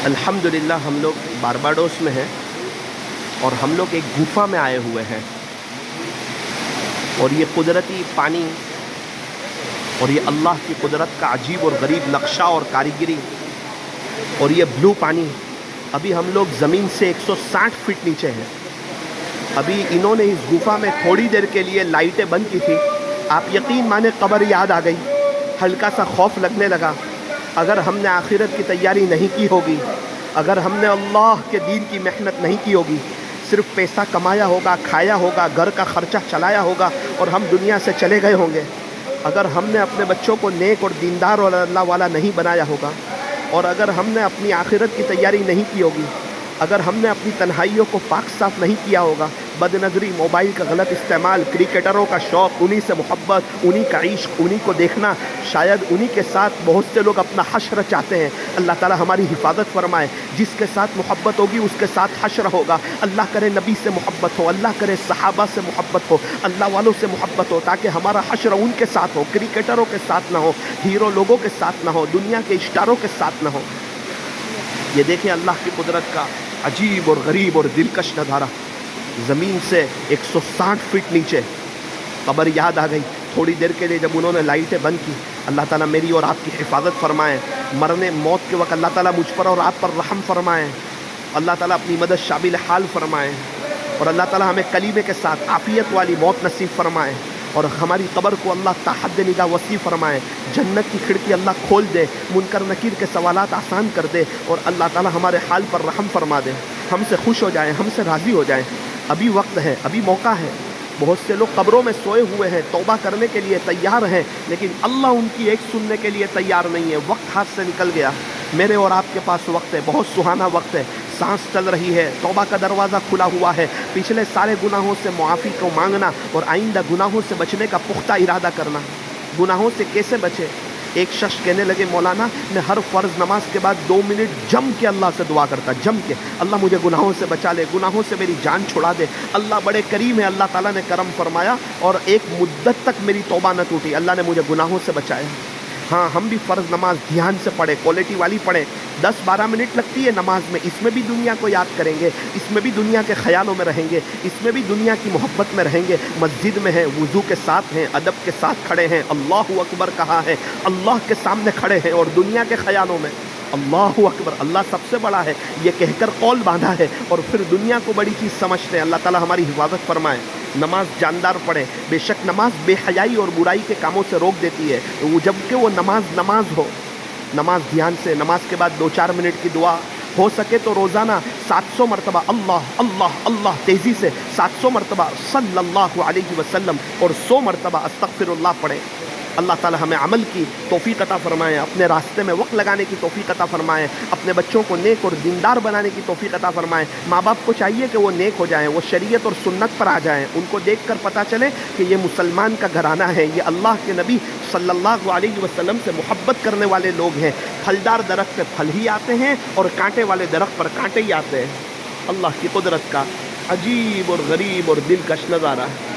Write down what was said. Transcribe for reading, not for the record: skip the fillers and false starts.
الحمدللہ ہم لوگ بارباڈوس میں ہیں اور ہم لوگ ایک گفا میں آئے ہوئے ہیں، اور یہ قدرتی پانی اور یہ اللہ کی قدرت کا عجیب اور غریب نقشہ اور کاریگری اور یہ بلو پانی. ابھی ہم لوگ زمین سے 160 فٹ نیچے ہیں. ابھی انہوں نے اس گفا میں تھوڑی دیر کے لیے لائٹیں بند کی تھی. آپ یقین مانے قبر یاد آ گئی، ہلکا سا خوف لگنے لگا. اگر ہم نے آخرت کی تیاری نہیں کی ہوگی، اگر ہم نے اللہ کے دین کی محنت نہیں کی ہوگی، صرف پیسہ کمایا ہوگا، کھایا ہوگا، گھر کا خرچہ چلایا ہوگا اور ہم دنیا سے چلے گئے ہوں گے، اگر ہم نے اپنے بچوں کو نیک اور دیندار اور اللہ والا نہیں بنایا ہوگا، اور اگر ہم نے اپنی آخرت کی تیاری نہیں کی ہوگی، اگر ہم نے اپنی تنہائیوں کو پاک صاف نہیں کیا ہوگا، بد نظری، موبائل کا غلط استعمال، کرکٹروں کا شوق، انہی سے محبت، انہی کا عشق، انہی کو دیکھنا، شاید انہی کے ساتھ بہت سے لوگ اپنا حشر چاہتے ہیں. اللہ تعالی ہماری حفاظت فرمائے. جس کے ساتھ محبت ہوگی اس کے ساتھ حشر ہوگا. اللہ کرے نبی سے محبت ہو، اللہ کرے صحابہ سے محبت ہو، اللہ والوں سے محبت ہو، تاکہ ہمارا حشر ان کے ساتھ ہو، کرکٹروں کے ساتھ نہ ہو، ہیرو لوگوں کے ساتھ نہ ہو، دنیا کے اسٹاروں کے ساتھ نہ ہو. یہ دیکھیں اللہ کی قدرت کا عجیب اور غریب اور دلکش نظارہ. زمین سے 160 فٹ نیچے قبر یاد آ گئی. تھوڑی دیر کے لیے جب انہوں نے لائٹیں بند کی، اللہ تعالیٰ میری اور آپ کی حفاظت فرمائے. مرنے موت کے وقت اللہ تعالیٰ مجھ پر اور آپ پر رحم فرمائے. اللہ تعالیٰ اپنی مدد شامل حال فرمائے، اور اللہ تعالیٰ ہمیں کلیمے کے ساتھ عافیت والی موت نصیب فرمائے، اور ہماری قبر کو اللہ تحد نگاہ وسیع فرمائے. جنت کی کھڑکی اللہ کھول دے، منکر نکیر کے سوالات آسان کر دے، اور اللہ تعالیٰ ہمارے حال پر رحم فرما دے. ہم سے خوش ہو جائیں، ہم سے راضی ہو جائیں. ابھی وقت ہے، ابھی موقع ہے. بہت سے لوگ قبروں میں سوئے ہوئے ہیں، توبہ کرنے کے لیے تیار ہیں، لیکن اللہ ان کی ایک سننے کے لیے تیار نہیں ہے. وقت ہاتھ سے نکل گیا. میرے اور آپ کے پاس وقت ہے، بہت سہانا وقت ہے. سانس چل رہی ہے، توبہ کا دروازہ کھلا ہوا ہے. پچھلے سارے گناہوں سے معافی کو مانگنا اور آئندہ گناہوں سے بچنے کا پختہ ارادہ کرنا. گناہوں سے کیسے بچے؟ ایک شخص کہنے لگے، مولانا میں ہر فرض نماز کے بعد 2 منٹ جم کے اللہ سے دعا کرتا، جم کے، اللہ مجھے گناہوں سے بچا لے، گناہوں سے میری جان چھڑا دے. اللہ بڑے کریم ہے، اللہ تعالیٰ نے کرم فرمایا اور ایک مدت تک میری توبہ نہ ٹوٹی. اللہ نے مجھے گناہوں سے بچایا. ہاں، ہم بھی فرض نماز دھیان سے پڑھیں، کوالٹی والی پڑھیں. 10-12 منٹ لگتی ہے نماز میں، اس میں بھی دنیا کو یاد کریں گے، اس میں بھی دنیا کے خیالوں میں رہیں گے، اس میں بھی دنیا کی محبت میں رہیں گے. مسجد میں ہیں، وضو کے ساتھ ہیں، ادب کے ساتھ کھڑے ہیں، اللہ اکبر کہا ہے، اللہ کے سامنے کھڑے ہیں، اور دنیا کے خیالوں میں اللہ اکبر، اللہ سب سے بڑا ہے، یہ کہہ کر قول باندھا ہے، اور پھر دنیا کو بڑی چیز سمجھتے ہیں. اللہ تعالیٰ ہماری حفاظت فرمائے. نماز جاندار پڑھے. بے شک نماز بے حیائی اور برائی کے کاموں سے روک دیتی ہے، جبکہ وہ نماز ہو. نماز دھیان سے، نماز کے بعد 2-4 منٹ کی دعا ہو سکے تو روزانہ 700 مرتبہ اللہ اللہ اللہ، تیزی سے 700 مرتبہ صلی اللہ علیہ وسلم اور 100 مرتبہ استغفر اللہ پڑھیں. اللہ تعالیٰ ہمیں عمل کی توفیق عطا فرمائے، اپنے راستے میں وقت لگانے کی توفیق عطا فرمائے، اپنے بچوں کو نیک اور دیندار بنانے کی توفیق عطا فرمائے. ماں باپ کو چاہیے کہ وہ نیک ہو جائیں، وہ شریعت اور سنت پر آ جائیں. ان کو دیکھ کر پتہ چلے کہ یہ مسلمان کا گھرانہ ہے، یہ اللہ کے نبی صلی اللہ علیہ وسلم سے محبت کرنے والے لوگ ہیں. پھلدار درخت پہ پھل ہی آتے ہیں اور کانٹے والے درخت پر کانٹے ہی آتے ہیں. اللہ کی قدرت کا عجیب اور غریب اور دلکش نظارہ ہے.